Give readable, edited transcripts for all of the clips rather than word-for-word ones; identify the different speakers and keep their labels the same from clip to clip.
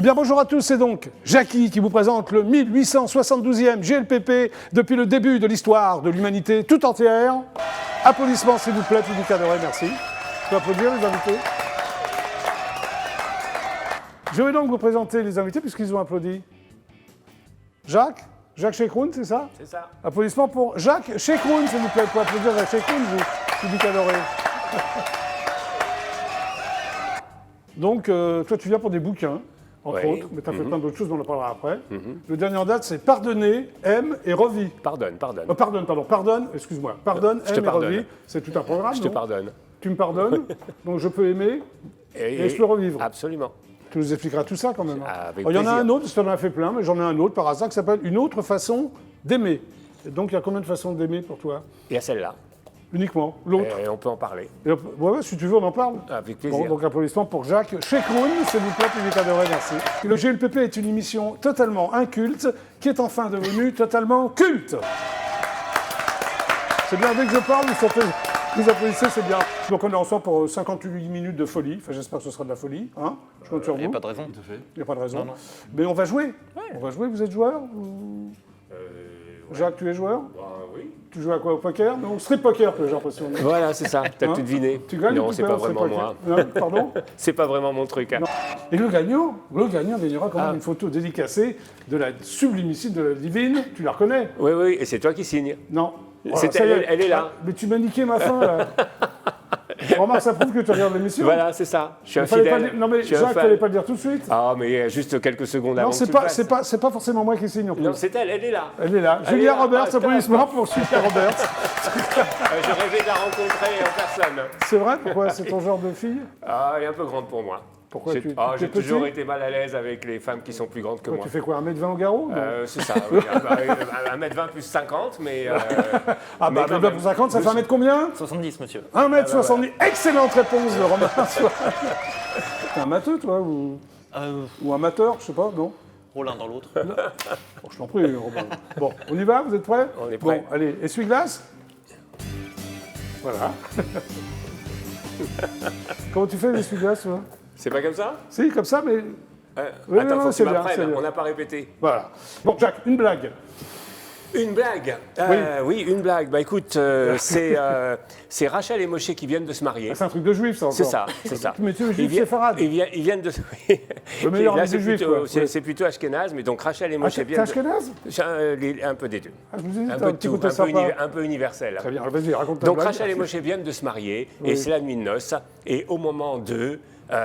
Speaker 1: Eh bien bonjour à tous, c'est donc Jackie qui vous présente le 1872e GLPP depuis le début de l'histoire de l'humanité tout entière. Applaudissements s'il vous plaît, public adoré, merci. Je peux applaudir les invités. Je vais donc vous présenter les invités puisqu'ils ont applaudi. Jacques Chekroun, c'est ça?
Speaker 2: C'est ça.
Speaker 1: Applaudissements pour Jacques Chekroun, s'il vous plaît. Vous pouvez applaudir Jacques Chekroun, vous, public adoré. Donc, toi, tu viens pour des bouquins, entre autres, mais tu as fait plein d'autres choses, mais on en parlera après. Le dernier en date, c'est Pardonner, aime et revis.
Speaker 2: Pardonne.
Speaker 1: Pardonne, excuse-moi. Pardonne,
Speaker 2: Je te
Speaker 1: aime et
Speaker 2: pardonne.
Speaker 1: revis. C'est tout un programme,
Speaker 2: Je te
Speaker 1: non?
Speaker 2: pardonne.
Speaker 1: Tu me pardonnes, donc je peux aimer et je peux revivre.
Speaker 2: Absolument.
Speaker 1: Tu nous expliqueras tout ça quand même.
Speaker 2: Avec
Speaker 1: Il y en a
Speaker 2: plaisir.
Speaker 1: un autre, parce que tu en as fait plein, mais j'en ai un autre par hasard qui s'appelle Une autre façon d'aimer. Et donc, il y a combien de façons d'aimer pour toi?
Speaker 2: Il y a celle-là.
Speaker 1: Uniquement. L'autre.
Speaker 2: Et on peut en parler.
Speaker 1: Ouais, si tu veux, on en parle.
Speaker 2: Avec plaisir.
Speaker 1: Bon, donc applaudissements pour Jacques Chekroun, s'il vous plaît, public adoré, merci. Le GLPP est une émission totalement inculte, qui est enfin devenue totalement culte. C'est bien, dès que je parle, vous applaudissez, c'est bien. Donc on est ensemble pour 58 minutes de folie, enfin j'espère que ce sera de la folie, hein. Je compte sur vous.
Speaker 3: Il n'y a pas de raison.
Speaker 1: Il n'y a pas de raison.
Speaker 3: Non.
Speaker 1: Mais on va jouer. On va jouer, vous êtes joueur ou... Jacques, tu es joueur?
Speaker 2: Oui.
Speaker 1: Tu joues à quoi, au poker? Non, strip poker, j'ai l'impression.
Speaker 2: Voilà, c'est ça. T'as
Speaker 1: Hein?
Speaker 2: tout deviné.
Speaker 1: Tu gagnes ou
Speaker 2: Non,
Speaker 1: tu
Speaker 2: c'est
Speaker 1: perds
Speaker 2: pas
Speaker 1: au strip
Speaker 2: vraiment
Speaker 1: poker?
Speaker 2: moi.
Speaker 1: Non, pardon?
Speaker 2: C'est pas vraiment mon truc. Hein.
Speaker 1: Non. Et le gagnant gagnera quand même une photo dédicacée de la sublimissime, de la divine. Tu la reconnais?
Speaker 2: Oui, et c'est toi qui signes.
Speaker 1: Non.
Speaker 2: C'est
Speaker 1: ça y est.
Speaker 2: elle est là.
Speaker 1: Ah, mais tu m'as niqué ma fin, là. Remarque, ça prouve que tu regardes l'émission.
Speaker 2: Voilà, c'est ça. Je suis un
Speaker 1: Fallait pas
Speaker 2: fidèle.
Speaker 1: dire- Non, mais
Speaker 2: Je suis un
Speaker 1: Jacques,
Speaker 2: fan.
Speaker 1: fallait pas le dire tout de suite.
Speaker 2: Ah, mais juste quelques secondes avant
Speaker 1: Non,
Speaker 2: que
Speaker 1: c'est
Speaker 2: tu
Speaker 1: pas,
Speaker 2: le fasses.
Speaker 1: c'est pas forcément moi qui signe en plus.
Speaker 2: Non, c'est elle est là.
Speaker 1: Elle est là.
Speaker 2: Elle est
Speaker 1: Julia
Speaker 2: là.
Speaker 1: Roberts,
Speaker 2: Ah,
Speaker 1: applaudissements pour Julia Roberts.
Speaker 2: Je rêvais de la rencontrer en personne.
Speaker 1: C'est vrai? Pourquoi? C'est ton genre de fille?
Speaker 2: Ah, elle est un peu grande pour moi.
Speaker 1: Pourquoi
Speaker 2: J'ai
Speaker 1: tu
Speaker 2: j'ai
Speaker 1: es petit?
Speaker 2: toujours été mal à l'aise avec les femmes qui sont plus grandes que
Speaker 1: Toi,
Speaker 2: moi.
Speaker 1: tu fais quoi, 1m20 au garrot? Non.
Speaker 2: C'est ça, oui. 1m20 plus 50, mais...
Speaker 1: Ah bah,
Speaker 2: mais quand
Speaker 1: 1m20
Speaker 2: même.
Speaker 1: pour 50, ça fait 1m combien?
Speaker 3: 70, monsieur.
Speaker 1: 1m70. Excellente réponse de Romain. T'es un matheux, toi, ou un amateur, je sais pas, non?
Speaker 3: Oh, l'un dans l'autre.
Speaker 1: Bon, je t'en prie, Romain. Bon, on y va, vous êtes prêts?
Speaker 2: On est prêts.
Speaker 1: Bon, allez, essuie-glace. Voilà. Comment tu fais l'essuie-glace, toi?
Speaker 2: C'est pas comme ça
Speaker 1: Si, comme ça, mais... Oui,
Speaker 2: Attends,
Speaker 1: non,
Speaker 2: faut que
Speaker 1: c'est
Speaker 2: tu
Speaker 1: bien,
Speaker 2: m'apprennes,
Speaker 1: c'est bien.
Speaker 2: on n'a pas répété.
Speaker 1: Voilà. Bon, Jacques, une blague.
Speaker 2: Une blague Oui, une blague. Bah écoute, c'est Rachel et Moshe qui viennent de se marier.
Speaker 1: Ah, c'est un truc de juif, ça, encore.
Speaker 2: C'est ça, c'est ça.
Speaker 1: Mais tu es
Speaker 2: Ils
Speaker 1: juif
Speaker 2: viennent-
Speaker 1: séfarade.
Speaker 2: Ils viennent de...
Speaker 1: Le meilleur
Speaker 2: Là,
Speaker 1: ami
Speaker 2: c'est
Speaker 1: des juifs,
Speaker 2: plutôt,
Speaker 1: quoi. Ouais.
Speaker 2: c'est plutôt ashkénaze, mais donc Rachel et
Speaker 1: Ah,
Speaker 2: Moshe
Speaker 1: t'es
Speaker 2: viennent...
Speaker 1: ashkénaze?
Speaker 2: Un peu des deux.
Speaker 1: Ah, je me suis dit,
Speaker 2: Un
Speaker 1: t'as
Speaker 2: peu
Speaker 1: un
Speaker 2: de
Speaker 1: petit
Speaker 2: tout,
Speaker 1: côté sympa.
Speaker 2: un peu universel.
Speaker 1: Très bien, vas-y, raconte ta
Speaker 2: Donc
Speaker 1: blague.
Speaker 2: Rachel et Moshe viennent de se marier,
Speaker 1: Oui.
Speaker 2: et c'est la nuit de noces. Et au moment 2,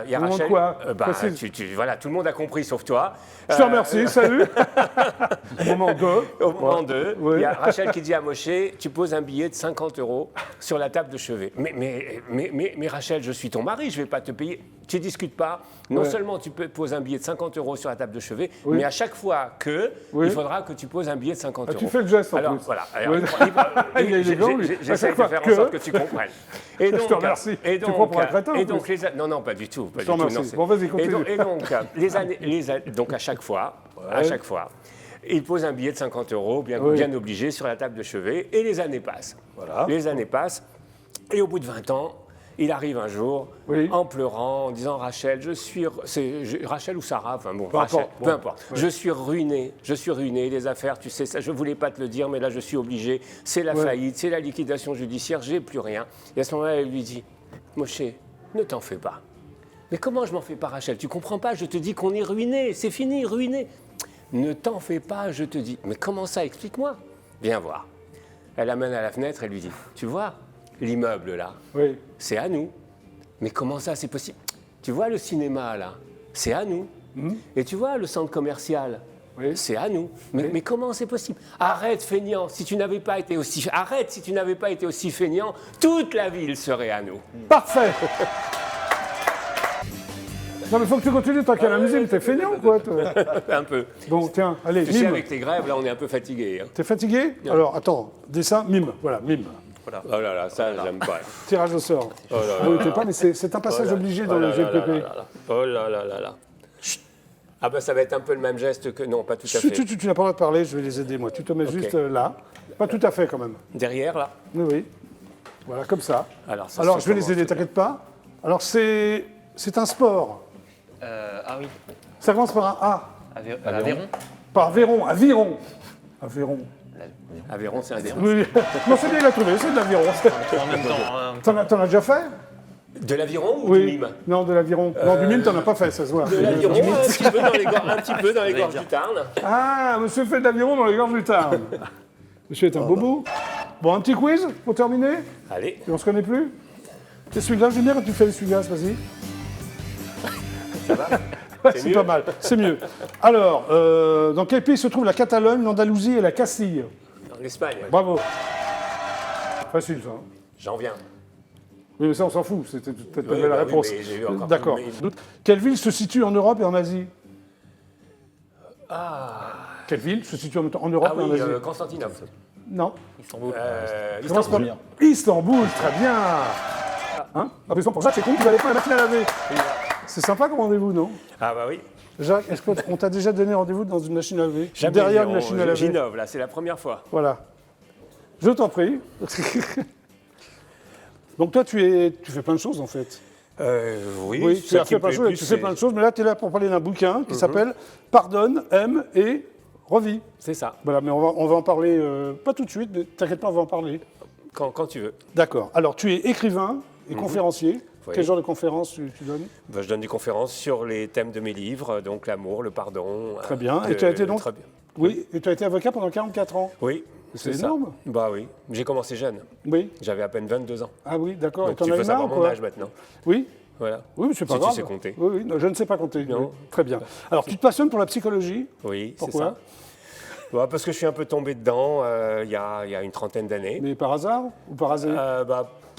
Speaker 2: il y a
Speaker 1: Au moment de
Speaker 2: Rachel...
Speaker 1: quoi Précise.
Speaker 2: Voilà, tout le monde a compris, sauf toi.
Speaker 1: Je te remercie, salut. Au moment 2.
Speaker 2: Au moment 2,
Speaker 1: Oui.
Speaker 2: il y a Rachel qui dit à Moshe, tu poses un billet de 50 € sur la table de chevet. Mais Rachel, je suis ton mari, je ne vais pas te payer. Tu ne discutes pas. Non
Speaker 1: Ouais.
Speaker 2: seulement tu poses un billet de 50 € sur la table de chevet,
Speaker 1: Oui.
Speaker 2: mais à chaque fois
Speaker 1: Oui.
Speaker 2: il faudra que tu poses un billet de 50 €.
Speaker 1: Ah, tu fais le geste, en
Speaker 2: Alors,
Speaker 1: plus.
Speaker 2: voilà. Alors,
Speaker 1: Oui. Il est élégant, lui. À
Speaker 2: J'essaie
Speaker 1: chaque
Speaker 2: de
Speaker 1: fois
Speaker 2: faire
Speaker 1: que-
Speaker 2: en sorte que tu comprennes. Et
Speaker 1: Je te remercie. Tu prends pour un crétin, en
Speaker 2: Et donc,
Speaker 1: plus.
Speaker 2: non, non, pas du tout. Pas
Speaker 1: Je te
Speaker 2: du tout,
Speaker 1: remercie.
Speaker 2: non, c'est-
Speaker 1: Bon, vas-y, continue.
Speaker 2: Et donc, donc à chaque fois, il pose un billet de 50 €, bien obligé, sur la table de chevet, et les années passent.
Speaker 1: Voilà.
Speaker 2: Les années passent, et au bout de 20 ans, il arrive un jour,
Speaker 1: Oui.
Speaker 2: en pleurant, en disant Rachel, Rachel ou Sarah, enfin bon,
Speaker 1: Peu
Speaker 2: Rachel,
Speaker 1: importe,
Speaker 2: peu
Speaker 1: bon.
Speaker 2: importe. Je suis ruiné, les affaires, tu sais ça, je voulais pas te le dire, mais là je suis obligé. C'est la faillite, c'est la liquidation judiciaire, j'ai plus rien. Et à ce moment-là, elle lui dit, Moshe, ne t'en fais pas. Mais comment je m'en fais pas, Rachel? Tu comprends pas, je te dis qu'on est ruiné, c'est fini, ruiné. Ne t'en fais pas, je te dis. Mais comment ça? Explique-moi. Viens voir. Elle amène à la fenêtre, elle lui dit, tu vois, l'immeuble là,
Speaker 1: Oui.
Speaker 2: c'est à nous. Mais comment ça, c'est possible? Tu vois le cinéma là, c'est à nous. Et tu vois le centre commercial,
Speaker 1: Oui.
Speaker 2: c'est à nous. Mais comment c'est possible? Arrête, feignant. Si tu n'avais pas été aussi feignant, toute la ville serait à nous.
Speaker 1: Parfait. Non, mais faut que tu continues tant qu'il y a la musique. T'es feignant ou quoi, toi?
Speaker 2: Un peu.
Speaker 1: Bon, tiens, allez,
Speaker 2: Tu sais,
Speaker 1: mime.
Speaker 2: avec tes grèves, là, on est un peu fatigué. Hein.
Speaker 1: T'es fatigué? Alors, attends, dessin, mime. Voilà, mime.
Speaker 2: Oh là là, ça, j'aime pas.
Speaker 1: Tirage au sort.
Speaker 2: Oh là là.
Speaker 1: Ne t'es pas, mais c'est un passage obligé dans le GPP.
Speaker 2: Oh là là là là. Chut. Ah ben ça va être un peu le même geste que... Non, pas tout à fait.
Speaker 1: Tu n'as pas le droit de parler, je vais les aider, moi. Tu te mets juste là. Pas tout à fait, quand même.
Speaker 2: Derrière, là.
Speaker 1: Oui, oui. Voilà, comme ça.
Speaker 2: Alors, ça
Speaker 1: Alors
Speaker 2: se
Speaker 1: je vais les
Speaker 2: commence,
Speaker 1: aider, t'inquiète pas. Alors, c'est un sport.
Speaker 3: Ah oui.
Speaker 1: Ça commence par un A.
Speaker 3: Aveyron.
Speaker 1: Par Aveyron. Aviron. Aveyron.
Speaker 2: Aveyron, c'est un des.
Speaker 1: Oui. Non, c'est bien, il a trouvé, c'est de l'Aviron.
Speaker 3: En même temps.
Speaker 1: T'en as déjà fait?
Speaker 2: De l'Aviron ou du
Speaker 1: Oui.
Speaker 2: Mime?
Speaker 1: Non, de l'Aviron. Non, du mime, t'en as pas fait, ça se voit.
Speaker 2: De l'Aviron, un petit peu dans les gorges du Tarn.
Speaker 1: Ah, monsieur fait de l'Aviron dans les gorges du Tarn. Monsieur est un bobo. Bon, un petit quiz pour terminer?
Speaker 2: Allez.
Speaker 1: Et on se connaît plus? C'est celui-là, j'aime bien quand tu fais les celui-là, vas-y.
Speaker 2: Ça va?
Speaker 1: Ouais, c'est pas mal, c'est mieux. Alors, dans quel pays se trouve la Catalogne, l'Andalousie et la Castille?
Speaker 2: En Espagne.
Speaker 1: Bravo. Facile, ça. Hein.
Speaker 2: J'en viens.
Speaker 1: Oui, mais ça, on s'en fout, c'était peut-être pas
Speaker 2: Oui,
Speaker 1: la
Speaker 2: bah oui,
Speaker 1: réponse.
Speaker 2: mais j'ai eu encore
Speaker 1: D'accord.
Speaker 2: plus
Speaker 1: Quelle ville se situe en Europe et en Asie?
Speaker 2: Ah,
Speaker 1: Quelle ville se situe en Europe
Speaker 2: ah
Speaker 1: et en
Speaker 2: oui,
Speaker 1: Asie?
Speaker 2: Constantinople.
Speaker 1: Non.
Speaker 3: Istanbul.
Speaker 1: Commence par Istanbul, très bien. Hein? Ah, mais pour Jacques, c'est con, tu n'allais pas à la machine à laver. C'est sympa comme rendez-vous, non?
Speaker 2: Ah bah oui.
Speaker 1: Jacques, est-ce qu'on t'a déjà donné rendez-vous dans une machine à laver?
Speaker 2: Jamais,
Speaker 1: Derrière
Speaker 2: mais
Speaker 1: une machine à laver?
Speaker 2: J'innove, là, c'est la première fois.
Speaker 1: Voilà. Je t'en prie. Donc toi, tu fais plein de choses, en fait.
Speaker 2: Oui,
Speaker 1: Tu as fait plein de choses, tu sais plein de choses, mais là, tu es là pour parler d'un bouquin qui s'appelle « Pardonne, aime et revis
Speaker 2: C'est ça, ».
Speaker 1: Voilà, mais on va en parler, pas tout de suite, mais t'inquiète pas, on va en parler.
Speaker 2: quand tu veux.
Speaker 1: D'accord. Alors, tu es écrivain et conférencier.
Speaker 2: Oui.
Speaker 1: Quel genre de conférences tu donnes?
Speaker 2: Bah, je donne des conférences sur les thèmes de mes livres, donc l'amour, le pardon.
Speaker 1: Très bien. Et tu as été donc...
Speaker 2: Très bien.
Speaker 1: Oui, et tu as été avocat pendant 44 ans.
Speaker 2: Oui,
Speaker 1: C'est
Speaker 2: ça.
Speaker 1: énorme.
Speaker 2: Bah oui, j'ai commencé jeune.
Speaker 1: Oui.
Speaker 2: J'avais à peine 22 ans.
Speaker 1: Ah oui, d'accord. Et
Speaker 2: Donc
Speaker 1: t'en
Speaker 2: tu
Speaker 1: as
Speaker 2: peux
Speaker 1: eu marre,
Speaker 2: savoir mon
Speaker 1: quoi?
Speaker 2: âge maintenant.
Speaker 1: Oui.
Speaker 2: Voilà.
Speaker 1: Oui, mais c'est pas
Speaker 2: Si
Speaker 1: grave.
Speaker 2: tu sais compter.
Speaker 1: Oui, oui, non, je ne sais pas compter.
Speaker 2: Non.
Speaker 1: Oui. Très bien. Alors, tu te passionnes pour la psychologie.
Speaker 2: Oui, c'est
Speaker 1: Pourquoi?
Speaker 2: ça. Bah, parce que je suis un peu tombé dedans il y a une trentaine d'années.
Speaker 1: Mais par hasard ou par hasard?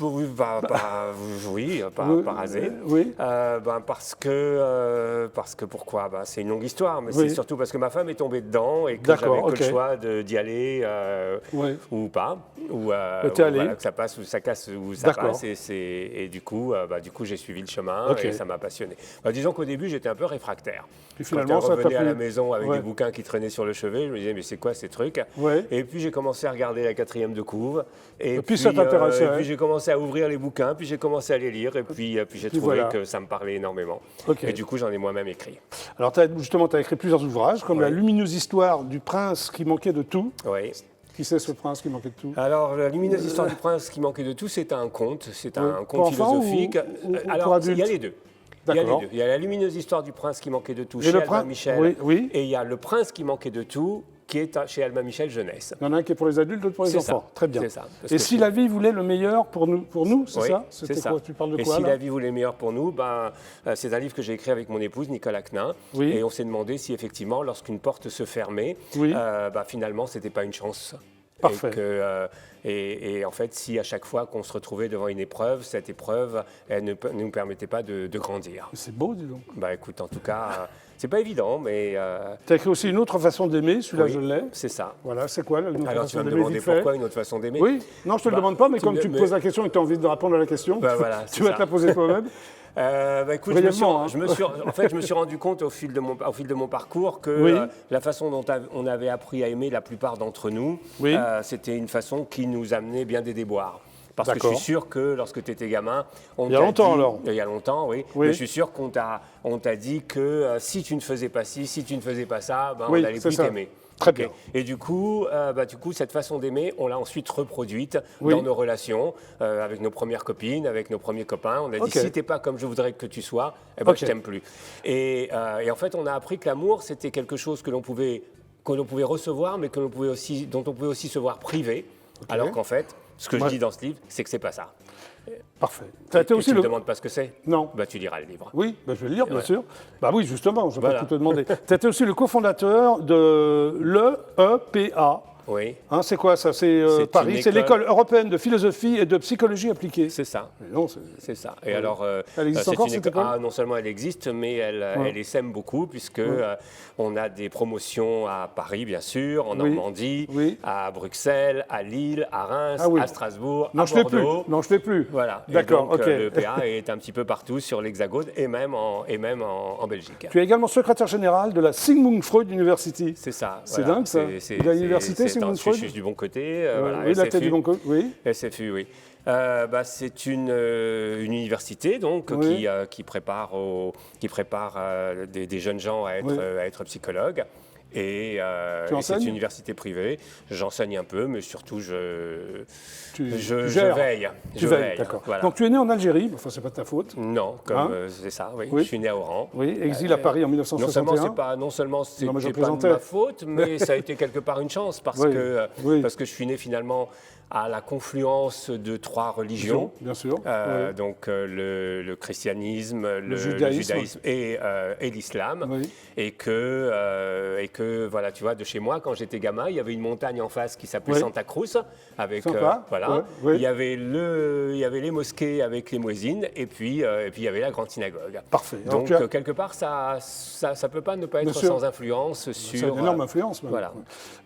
Speaker 2: Oui, par hasard.
Speaker 1: Oui.
Speaker 2: Parce que pourquoi? C'est une longue histoire, mais
Speaker 1: Oui.
Speaker 2: c'est surtout parce que ma femme est tombée dedans et que
Speaker 1: D'accord,
Speaker 2: j'avais que
Speaker 1: ok.
Speaker 2: le choix d'y aller
Speaker 1: Oui.
Speaker 2: ou pas, ou
Speaker 1: t'es allé.
Speaker 2: voilà, que ça passe ou ça casse ou ça
Speaker 1: D'accord.
Speaker 2: passe. Et du coup, j'ai suivi le chemin
Speaker 1: Ok.
Speaker 2: et ça m'a passionné. Disons qu'au début, j'étais un peu réfractaire.
Speaker 1: Puis
Speaker 2: Quand
Speaker 1: finalement,
Speaker 2: je
Speaker 1: ça t'a
Speaker 2: revenais à
Speaker 1: plu.
Speaker 2: la maison avec
Speaker 1: Ouais.
Speaker 2: des bouquins qui traînaient sur le chevet, je me disais mais c'est quoi ces trucs?
Speaker 1: Ouais.
Speaker 2: Et puis j'ai commencé à regarder la 4e de couve. Et
Speaker 1: puis ça t'intéressait,
Speaker 2: Et
Speaker 1: ouais.
Speaker 2: puis j'ai commencé à ouvrir les bouquins, puis j'ai commencé à les lire, et puis j'ai trouvé
Speaker 1: voilà.
Speaker 2: que ça me parlait énormément.
Speaker 1: Ok.
Speaker 2: Et du coup, j'en ai moi-même écrit.
Speaker 1: Alors, justement, tu as écrit plusieurs ouvrages, comme
Speaker 2: Oui.
Speaker 1: La lumineuse histoire du prince qui manquait de tout.
Speaker 2: Oui.
Speaker 1: Qui c'est ce prince qui manquait de tout?
Speaker 2: Alors, la lumineuse histoire du prince qui manquait de tout, c'est un conte. C'est
Speaker 1: Oui.
Speaker 2: un
Speaker 1: Pour
Speaker 2: conte
Speaker 1: enfants
Speaker 2: philosophique.
Speaker 1: ou pour
Speaker 2: Alors,
Speaker 1: adultes?
Speaker 2: il y a les deux. Il y a les
Speaker 1: D'accord.
Speaker 2: deux. Il y a la lumineuse histoire du prince qui manquait de tout
Speaker 1: Et
Speaker 2: chez
Speaker 1: le
Speaker 2: Albin
Speaker 1: prince-
Speaker 2: Michel.
Speaker 1: oui, oui.
Speaker 2: Et il y a le prince qui manquait de tout qui est chez Albin Michel Jeunesse.
Speaker 1: Il y en a un qui est pour les adultes, l'autre pour les
Speaker 2: C'est
Speaker 1: enfants.
Speaker 2: ça.
Speaker 1: Très bien.
Speaker 2: C'est ça. Parce
Speaker 1: Et
Speaker 2: que
Speaker 1: si la vie voulait le meilleur pour nous, c'est
Speaker 2: Oui,
Speaker 1: ça?
Speaker 2: c'est
Speaker 1: C'était
Speaker 2: ça.
Speaker 1: quoi? Tu parles de
Speaker 2: et
Speaker 1: quoi
Speaker 2: si
Speaker 1: là?
Speaker 2: la vie voulait meilleur pour nous, c'est un livre que j'ai écrit avec mon épouse Nicolas Knin.
Speaker 1: Oui.
Speaker 2: Et on s'est demandé si effectivement, lorsqu'une porte se fermait,
Speaker 1: Oui.
Speaker 2: finalement, c'était pas une chance.
Speaker 1: Parfait.
Speaker 2: Et en fait, si à chaque fois qu'on se retrouvait devant une épreuve, cette épreuve, elle ne nous permettait pas de grandir.
Speaker 1: C'est beau, dis donc.
Speaker 2: Écoute, en tout cas, c'est pas évident, mais
Speaker 1: Tu as écrit aussi Une autre façon d'aimer, celui-là
Speaker 2: oui,
Speaker 1: je l'ai.
Speaker 2: c'est ça.
Speaker 1: Voilà, c'est quoi une autre
Speaker 2: Alors tu
Speaker 1: façon
Speaker 2: vas me
Speaker 1: d'aimer,
Speaker 2: demander
Speaker 1: vite fait?
Speaker 2: pourquoi une autre façon d'aimer?
Speaker 1: Oui, non, je te le demande pas, mais comme tu me
Speaker 2: mais-
Speaker 1: poses la question et que tu as envie de répondre à la question,
Speaker 2: Voilà,
Speaker 1: tu
Speaker 2: c'est
Speaker 1: vas
Speaker 2: ça.
Speaker 1: te la poser toi-même.
Speaker 2: Écoute,
Speaker 1: Brièvement, hein.
Speaker 2: je me suis rendu compte au fil de mon parcours que
Speaker 1: Oui.
Speaker 2: la façon dont on avait appris à aimer la plupart d'entre nous,
Speaker 1: Oui.
Speaker 2: c'était une façon qui nous amenait bien des déboires. Parce que je
Speaker 1: D'accord.
Speaker 2: suis sûr que lorsque tu étais gamin,
Speaker 1: Il y a longtemps, alors.
Speaker 2: Il y a longtemps, oui.
Speaker 1: Oui.
Speaker 2: Mais je suis sûr qu'on t'a dit que si tu ne faisais pas ci, si tu ne faisais pas ça,
Speaker 1: Oui,
Speaker 2: on n'allait
Speaker 1: c'est
Speaker 2: plus
Speaker 1: ça.
Speaker 2: t'aimer.
Speaker 1: Très
Speaker 2: Ok.
Speaker 1: bien.
Speaker 2: Et du coup, cette façon d'aimer, on l'a ensuite reproduite
Speaker 1: Oui.
Speaker 2: dans nos relations, avec nos premières copines, avec nos premiers copains. On a
Speaker 1: Ok.
Speaker 2: dit, si t'es pas comme je voudrais que tu sois, eh ben,
Speaker 1: Ok.
Speaker 2: je t'aime plus. Et en fait, on a appris que l'amour, c'était quelque chose que l'on pouvait recevoir, mais dont on pouvait aussi se voir privé. Alors qu'en fait, ce que
Speaker 1: Ouais.
Speaker 2: je dis dans ce livre, c'est que c'est pas ça.
Speaker 1: Parfait. Tu as été
Speaker 2: Et
Speaker 1: aussi
Speaker 2: tu me demandes pas ce que c'est?
Speaker 1: Non.
Speaker 2: Tu liras le livre.
Speaker 1: Oui, je vais le lire, bien
Speaker 2: Ouais.
Speaker 1: sûr. Oui, justement, je ne vais
Speaker 2: Voilà.
Speaker 1: pas tout te demander. Tu as été aussi le cofondateur de l'EPA.
Speaker 2: Oui,
Speaker 1: C'est quoi ça? C'est
Speaker 2: C'est
Speaker 1: Paris,
Speaker 2: une
Speaker 1: c'est
Speaker 2: école-
Speaker 1: l'école européenne de philosophie et de psychologie appliquée.
Speaker 2: c'est ça.
Speaker 1: Mais non,
Speaker 2: C'est ça. Et alors,
Speaker 1: Elle existe
Speaker 2: c'est
Speaker 1: encore,
Speaker 2: une
Speaker 1: cette
Speaker 2: école-
Speaker 1: école?
Speaker 2: non seulement elle existe, mais elle essaime beaucoup, puisque on a des promotions à Paris, bien sûr, en
Speaker 1: Oui.
Speaker 2: Normandie,
Speaker 1: Oui.
Speaker 2: à Bruxelles, à Lille, à Reims,
Speaker 1: Ah oui.
Speaker 2: à Strasbourg,
Speaker 1: Non,
Speaker 2: à
Speaker 1: je ne fais plus.
Speaker 2: Bordeaux.
Speaker 1: Non, je ne fais plus.
Speaker 2: Voilà.
Speaker 1: D'accord,
Speaker 2: Et donc,
Speaker 1: ok.
Speaker 2: le PA est un petit peu partout sur l'Hexagone et même en Belgique.
Speaker 1: Tu es également secrétaire général de la Sigmund Freud University.
Speaker 2: C'est ça.
Speaker 1: C'est
Speaker 2: voilà.
Speaker 1: dingue, ça.
Speaker 2: C'est
Speaker 1: De l'université, Sigmund
Speaker 2: je
Speaker 1: Freud.
Speaker 2: suis du bon côté. Voilà,
Speaker 1: Oui, la tête
Speaker 2: SFU.
Speaker 1: du bon côté, oui.
Speaker 2: SFU, oui. C'est une université donc
Speaker 1: Oui.
Speaker 2: qui prépare des jeunes gens à être psychologues. Et
Speaker 1: Tu
Speaker 2: et c'est
Speaker 1: enseignes
Speaker 2: une université privée. J'enseigne un peu, mais surtout je
Speaker 1: gères.
Speaker 2: veille.
Speaker 1: Tu
Speaker 2: Je
Speaker 1: veilles,
Speaker 2: veille,
Speaker 1: d'accord.
Speaker 2: voilà.
Speaker 1: Donc tu es né en Algérie, enfin c'est pas de ta faute.
Speaker 2: Non,
Speaker 1: Hein
Speaker 2: c'est ça, oui.
Speaker 1: Oui.
Speaker 2: Je suis né à Oran.
Speaker 1: Oui, exil à Paris en 1961.
Speaker 2: Non seulement
Speaker 1: Non, mais je
Speaker 2: c'était pas de
Speaker 1: plaisantais.
Speaker 2: ma faute, mais ça a été quelque part une chance parce
Speaker 1: Oui,
Speaker 2: que je suis né finalement à la confluence de 3 religions.
Speaker 1: Bien sûr. Oui.
Speaker 2: Donc le christianisme, le
Speaker 1: judaïsme.
Speaker 2: et l'islam.
Speaker 1: Oui.
Speaker 2: Et que voilà, tu vois, de chez moi, quand j'étais gamin, il y avait une montagne en face qui s'appelait
Speaker 1: Oui.
Speaker 2: Santa Cruz. Avec,
Speaker 1: Sympa.
Speaker 2: voilà.
Speaker 1: Ouais, oui.
Speaker 2: Il y avait les mosquées avec les muezzins, et puis il y avait la grande synagogue.
Speaker 1: Parfait. Alors,
Speaker 2: Donc, quelque part, ça peut pas ne pas être
Speaker 1: Bien sûr.
Speaker 2: sans influence
Speaker 1: c'est
Speaker 2: sur...
Speaker 1: une énorme influence. Même.
Speaker 2: voilà.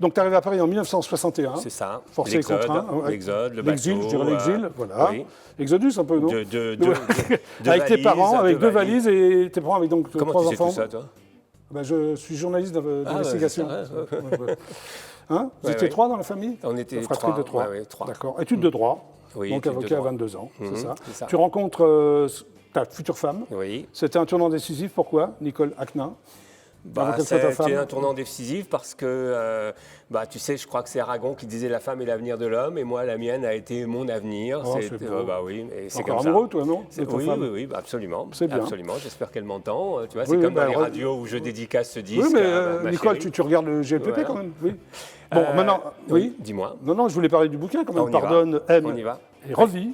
Speaker 1: Donc tu arrives à Paris en 1961.
Speaker 2: C'est ça.
Speaker 1: Forcé et
Speaker 2: L'exode,
Speaker 1: contraint. Ouais.
Speaker 2: l'exode, le
Speaker 1: L'exil,
Speaker 2: bateau,
Speaker 1: je dirais l'exil, voilà.
Speaker 2: oui.
Speaker 1: Exodus un peu, non
Speaker 2: De
Speaker 1: avec tes
Speaker 2: valises,
Speaker 1: parents, avec 2
Speaker 2: valises.
Speaker 1: valises et tes parents avec donc
Speaker 2: Comment
Speaker 1: 3
Speaker 2: tu sais
Speaker 1: enfants.
Speaker 2: tout ça, toi?
Speaker 1: Ben, je suis journaliste d'investigation.
Speaker 2: ouais, c'est ça,
Speaker 1: Ouais. Hein Vous
Speaker 2: Ouais,
Speaker 1: étiez
Speaker 2: ouais.
Speaker 1: 3 dans la famille?
Speaker 2: On était
Speaker 1: La fratrie
Speaker 2: 3.
Speaker 1: de 3.
Speaker 2: Ouais, 3.
Speaker 1: D'accord. Études de droit.
Speaker 2: Oui,
Speaker 1: donc
Speaker 2: études de
Speaker 1: avocat à
Speaker 2: droit.
Speaker 1: 22 ans, c'est ça.
Speaker 2: c'est ça.
Speaker 1: Tu rencontres ta future femme.
Speaker 2: Oui.
Speaker 1: C'était un tournant décisif. Pourquoi, Nicole Aknin? Avant qu'elle soit ta femme.
Speaker 2: C'était un tournant décisif parce que, tu sais, je crois que c'est Aragon qui disait la femme est l'avenir de l'homme, et moi, la mienne a été mon avenir.
Speaker 1: Oh, c'est beau.
Speaker 2: Oui, et c'est
Speaker 1: Encore
Speaker 2: comme
Speaker 1: amoureux,
Speaker 2: ça.
Speaker 1: toi, non, de ta
Speaker 2: Oui,
Speaker 1: femme?
Speaker 2: oui, absolument.
Speaker 1: C'est bien.
Speaker 2: Absolument. J'espère qu'elle m'entend. Tu vois,
Speaker 1: Oui,
Speaker 2: c'est comme dans
Speaker 1: bah,
Speaker 2: les radios où je dédicace ce disque.
Speaker 1: Oui, mais
Speaker 2: à ma
Speaker 1: Nicole,
Speaker 2: chérie.
Speaker 1: tu regardes le GLPP
Speaker 2: Voilà.
Speaker 1: quand même. Oui. Bon, maintenant, oui.
Speaker 2: Dis-moi.
Speaker 1: Non, je voulais parler du bouquin quand même.
Speaker 2: On y va.
Speaker 1: Pardonne, aime
Speaker 2: On y va.
Speaker 1: et revis.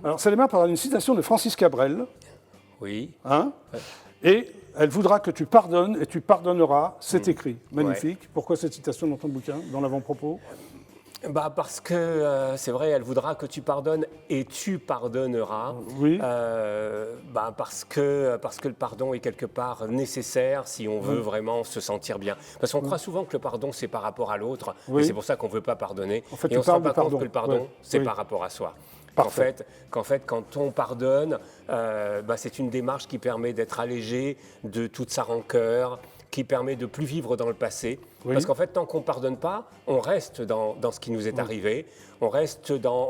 Speaker 1: Alors, ça démarre par une citation de Francis Cabrel.
Speaker 2: Oui.
Speaker 1: Hein et elle voudra que tu pardonnes et tu pardonneras. C'est écrit. Magnifique. Pourquoi cette citation dans ton bouquin, dans l'avant-propos?
Speaker 2: Parce que c'est vrai, elle voudra que tu pardonnes et tu pardonneras.
Speaker 1: Oui.
Speaker 2: Parce que le pardon est quelque part nécessaire si on veut vraiment se sentir bien. Parce qu'on croit souvent que le pardon, c'est par rapport à l'autre.
Speaker 1: Oui.
Speaker 2: Et c'est pour ça qu'on ne veut pas pardonner.
Speaker 1: En fait,
Speaker 2: et
Speaker 1: tu
Speaker 2: on ne se rend
Speaker 1: parles
Speaker 2: pas
Speaker 1: du
Speaker 2: compte que le pardon,
Speaker 1: ouais.
Speaker 2: c'est
Speaker 1: Oui.
Speaker 2: par rapport à soi.
Speaker 1: Parfait.
Speaker 2: Qu'en fait, quand on pardonne, c'est une démarche qui permet d'être allégé de toute sa rancœur, qui permet de plus vivre dans le passé.
Speaker 1: Oui.
Speaker 2: Parce qu'en fait, tant qu'on ne pardonne pas, on reste dans ce qui nous est arrivé, on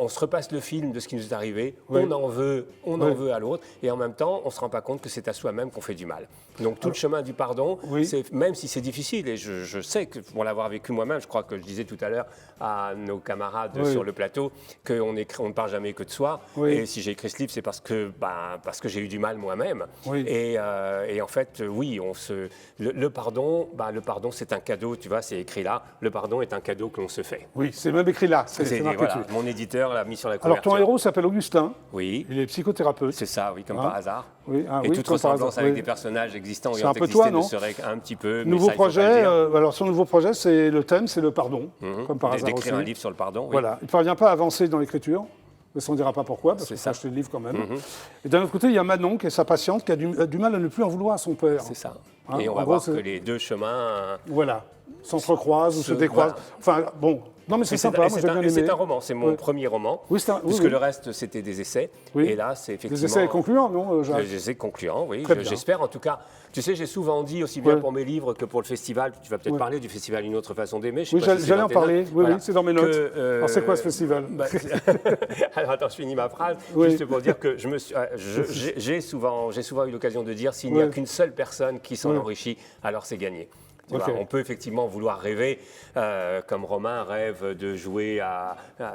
Speaker 2: se repasse le film de ce qui nous est arrivé,
Speaker 1: Oui.
Speaker 2: on en veut à l'autre, et en même temps, on ne se rend pas compte que c'est à soi-même qu'on fait du mal. Donc tout le chemin du pardon,
Speaker 1: Oui.
Speaker 2: même si c'est difficile, et je sais que pour l'avoir vécu moi-même, je crois que je disais tout à l'heure à nos camarades
Speaker 1: Oui.
Speaker 2: sur le plateau qu'on ne parle jamais que de soi,
Speaker 1: Oui.
Speaker 2: et si j'ai écrit ce livre, c'est parce que j'ai eu du mal moi-même.
Speaker 1: Oui.
Speaker 2: Et en fait, oui, le pardon, c'est un cadeau, tu vois, c'est écrit là, le pardon est un cadeau que l'on se fait.
Speaker 1: Oui, c'est même écrit là. C'est marqué
Speaker 2: Voilà,
Speaker 1: dessus.
Speaker 2: mon éditeur l'a mis sur la
Speaker 1: Alors,
Speaker 2: couverture.
Speaker 1: ton héros s'appelle Augustin.
Speaker 2: Oui,
Speaker 1: Il est psychothérapeute.
Speaker 2: c'est ça, oui, comme
Speaker 1: Hein
Speaker 2: par hasard.
Speaker 1: Oui, ah,
Speaker 2: Et
Speaker 1: oui,
Speaker 2: toute
Speaker 1: comme par
Speaker 2: ressemblance
Speaker 1: hasard,
Speaker 2: avec
Speaker 1: oui.
Speaker 2: des personnages existants
Speaker 1: C'est
Speaker 2: ayant
Speaker 1: un peu
Speaker 2: existé
Speaker 1: toi,
Speaker 2: ne
Speaker 1: non
Speaker 2: serait qu'un petit peu. mais
Speaker 1: Nouveau
Speaker 2: ça, il faut pas
Speaker 1: projet.
Speaker 2: le dire.
Speaker 1: Alors, son nouveau projet, c'est le thème, c'est le pardon, comme par hasard aussi.
Speaker 2: D'écrire un livre sur le pardon. Oui.
Speaker 1: Voilà. Il ne parvient pas à avancer dans l'écriture. Mais ça, on ne dira pas pourquoi, parce
Speaker 2: C'est
Speaker 1: qu'il faut
Speaker 2: ça.
Speaker 1: acheter le livre quand même. Et d'un autre côté, il y a Manon, qui est sa patiente, qui a du mal à ne plus en vouloir à son père.
Speaker 2: C'est ça.
Speaker 1: Hein,
Speaker 2: Et on
Speaker 1: en
Speaker 2: va
Speaker 1: gros,
Speaker 2: voir
Speaker 1: c'est-
Speaker 2: que les deux chemins.
Speaker 1: Voilà. S'entrecroisent ou se
Speaker 2: Se-
Speaker 1: décroisent.
Speaker 2: voilà.
Speaker 1: Enfin, bon. Non, mais c'est
Speaker 2: Et
Speaker 1: sympa, moi j'ai bien aimé.
Speaker 2: c'est un roman, c'est mon
Speaker 1: Oui.
Speaker 2: premier roman.
Speaker 1: Oui, c'est un- oui,
Speaker 2: puisque
Speaker 1: oui.
Speaker 2: le reste, c'était des essais.
Speaker 1: Oui.
Speaker 2: Et là, c'est effectivement.
Speaker 1: Des essais concluants, non, Jacques?
Speaker 2: Des essais concluants, oui.
Speaker 1: Très bien.
Speaker 2: J'espère en tout cas. Tu sais, j'ai souvent dit, aussi bien
Speaker 1: Ouais.
Speaker 2: pour mes livres que pour le festival, tu vas peut-être
Speaker 1: Ouais.
Speaker 2: parler du festival Une autre façon d'aimer. je sais
Speaker 1: Oui,
Speaker 2: pas si c'est
Speaker 1: j'allais
Speaker 2: dans
Speaker 1: en
Speaker 2: tes
Speaker 1: parler.
Speaker 2: notes.
Speaker 1: Oui,
Speaker 2: Voilà.
Speaker 1: oui, c'est dans mes notes. Alors, c'est quoi ce festival
Speaker 2: Alors attends, je finis ma phrase,
Speaker 1: Oui.
Speaker 2: juste pour dire que j'ai souvent eu l'occasion de dire s'il n'y a
Speaker 1: Ouais.
Speaker 2: qu'une seule personne qui s'en
Speaker 1: Ouais.
Speaker 2: enrichit, alors c'est gagné. Tu
Speaker 1: Ok.
Speaker 2: vois, on peut effectivement vouloir rêver, comme Romain rêve de jouer,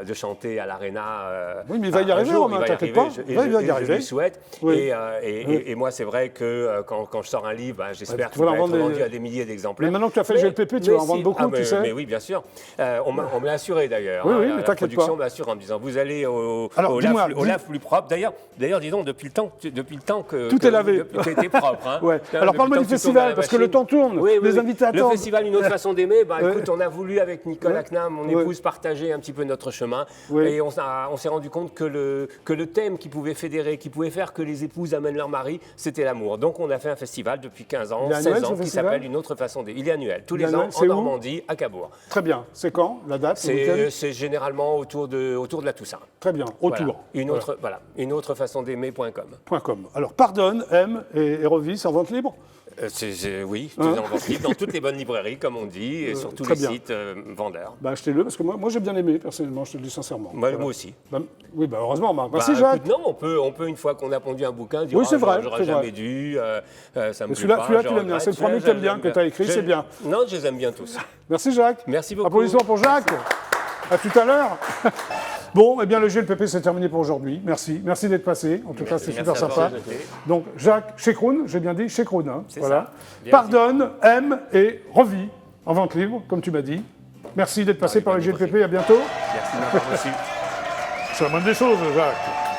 Speaker 2: de chanter à l'Arena.
Speaker 1: Oui, mais il va y
Speaker 2: un
Speaker 1: arriver,
Speaker 2: jour,
Speaker 1: Romain,
Speaker 2: il va y
Speaker 1: t'inquiète
Speaker 2: arriver,
Speaker 1: pas.
Speaker 2: et
Speaker 1: Il va y
Speaker 2: je
Speaker 1: arriver.
Speaker 2: lui souhaite.
Speaker 1: Oui.
Speaker 2: Et moi, c'est vrai que quand je sors un livre, j'espère
Speaker 1: tu
Speaker 2: qu'il
Speaker 1: vas
Speaker 2: va
Speaker 1: en
Speaker 2: être
Speaker 1: vendre
Speaker 2: vendu
Speaker 1: des-
Speaker 2: à des milliers d'exemplaires.
Speaker 1: Mais maintenant que tu as fait le GLPP, tu vas en vendre beaucoup, tu sais.
Speaker 2: Mais oui, bien sûr. On me l'a assuré d'ailleurs.
Speaker 1: Oui, oui, mais
Speaker 2: la
Speaker 1: t'inquiète
Speaker 2: production
Speaker 1: pas.
Speaker 2: me l'assure en me disant vous allez au
Speaker 1: Alors, dis-moi,
Speaker 2: lave plus propre. D'ailleurs, dis donc, depuis le temps que
Speaker 1: Tout est lavé.
Speaker 2: depuis que t'étais propre. Hein.
Speaker 1: Ouais.
Speaker 2: Depuis
Speaker 1: Alors,
Speaker 2: le
Speaker 1: parle-moi
Speaker 2: temps
Speaker 1: du
Speaker 2: que tu tournes
Speaker 1: festival,
Speaker 2: à la
Speaker 1: parce que
Speaker 2: machine.
Speaker 1: le temps tourne, les invités
Speaker 2: Le
Speaker 1: attendent.
Speaker 2: festival Une autre façon d'aimer,
Speaker 1: Ouais.
Speaker 2: écoute, on a voulu avec Nicole Aknin, mon
Speaker 1: Ouais.
Speaker 2: épouse, partager un petit peu notre chemin.
Speaker 1: Oui.
Speaker 2: Et on s'est rendu compte que le thème qui pouvait fédérer, qui pouvait faire que les épouses amènent leur mari, c'était l'amour. Donc on a fait un festival depuis 15 ans,
Speaker 1: Il est annuel,
Speaker 2: 16 ans,
Speaker 1: ce
Speaker 2: qui
Speaker 1: festival
Speaker 2: s'appelle Une autre façon d'aimer. Il est annuel, tous
Speaker 1: Il est
Speaker 2: les ans,
Speaker 1: annuel,
Speaker 2: en
Speaker 1: c'est où
Speaker 2: Normandie, à Cabourg.
Speaker 1: Très bien. C'est quand, la date, le week-end
Speaker 2: C'est généralement autour de la Toussaint.
Speaker 1: Très bien. Autour.
Speaker 2: Une autre façon d'aimer.com.
Speaker 1: .com. Alors, pardonne, aime et revis, c'est en vente libre?
Speaker 2: Oui, en vente libre, dans toutes les bonnes librairies, comme on dit, et sur tous
Speaker 1: très
Speaker 2: les
Speaker 1: bien.
Speaker 2: sites vendeurs.
Speaker 1: Bah, achetez-le, parce que moi j'ai bien aimé, personnellement, je te le dis sincèrement.
Speaker 2: Moi
Speaker 1: Voilà.
Speaker 2: aussi.
Speaker 1: Bah, oui, bah, heureusement, Marc.
Speaker 2: Bah,
Speaker 1: Merci, Jacques.
Speaker 2: écoute, non, on peut, une fois qu'on a pondu un bouquin, dire
Speaker 1: Oui, c'est vrai,
Speaker 2: j'aurais
Speaker 1: c'est
Speaker 2: jamais
Speaker 1: vrai.
Speaker 2: dû, ça me plaît
Speaker 1: celui-là,
Speaker 2: pas.
Speaker 1: tu
Speaker 2: je
Speaker 1: l'aimes bien,
Speaker 2: regrette.
Speaker 1: c'est le premier que tu aimes bien, que tu as écrit, c'est bien.
Speaker 2: Non, je les aime bien tous.
Speaker 1: Merci, Jacques.
Speaker 2: Merci beaucoup.
Speaker 1: Applaudissements pour Jacques. À tout à l'heure. Bon, eh bien, le GLPP, c'est terminé pour aujourd'hui. Merci. Merci d'être passé. En tout cas, c'est super
Speaker 2: Merci à
Speaker 1: sympa.
Speaker 2: toi.
Speaker 1: Donc, Jacques Chekroun, j'ai bien dit Chekroun. Hein,
Speaker 2: C'est
Speaker 1: voilà.
Speaker 2: ça. Bien
Speaker 1: Pardonne, aime et revis en vente libre, comme tu m'as dit. Merci d'être passé par le GLPP. À bientôt.
Speaker 2: Merci de m'avoir reçu.
Speaker 1: C'est la moindre des choses, Jacques.